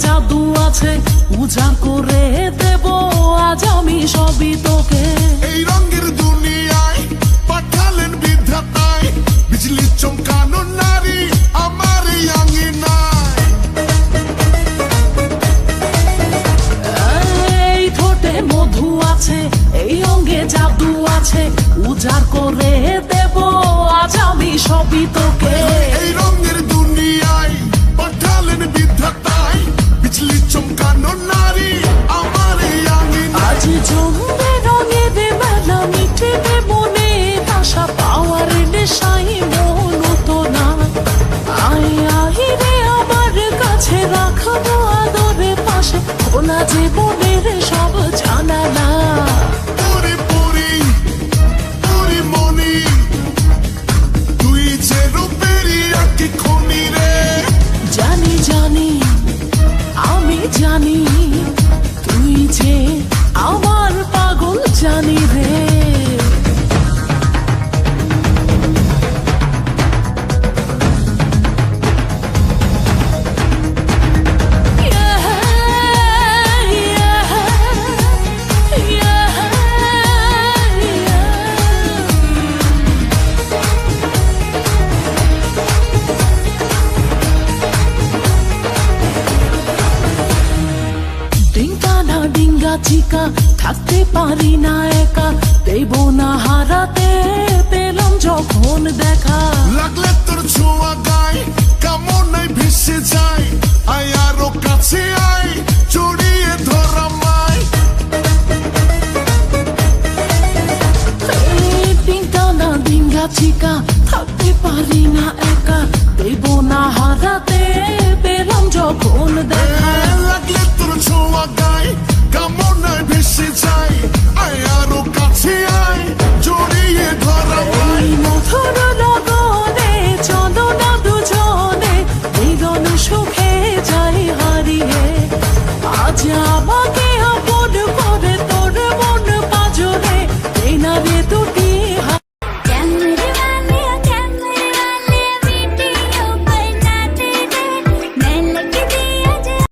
জাদু আছে উজাড় করে দেব আজ আমি সবই তোকে। এই রঙের দুনিয়ায় পাঠালেন বিধাতায়, বিজলি চমকানো নারী আমার এই আঙিনায়। এই ঠোঁটে মধু আছে, এই অঙ্গে জাদু আছে, উজাড় করে দেব আজ আমি সবই তোকে। এই রঙের দুনিয়ায় পাঠালেন বিধাতায়, বিজলি চমকানো নারী আমার এই আঙিনায়। আজ জমবে রঙের মেলা, মিটেবে মনে আশা, পাওয়ার নেশায় মন তো না। আয় আয় রে আমার কাছে, রাখবো আদরে পাশে, খোলা জীবনের সব জানালা। পরি পরি পরি মনি, তুই যে রূপেরই আঁকি খনি রে। জানি জানি আমি জানি, তুই যে আমার পাগল জানি রে। চিকা থাকতে পারি না একা, দেব না হারাতে পেলাম যখন দেখা। লাগলে তোর ছোঁয়া গায়, কামনায় ভেসে যায়, আয় আরো কাছে আয়, জড়িয়ে ধরা মায়। ডিঙ্গানা ডিঙ্গা চিকা থাকতে পারি না একা, দেব না হারাতে পেলাম যখন দেখা। লাগলে তোর ছোঁয়া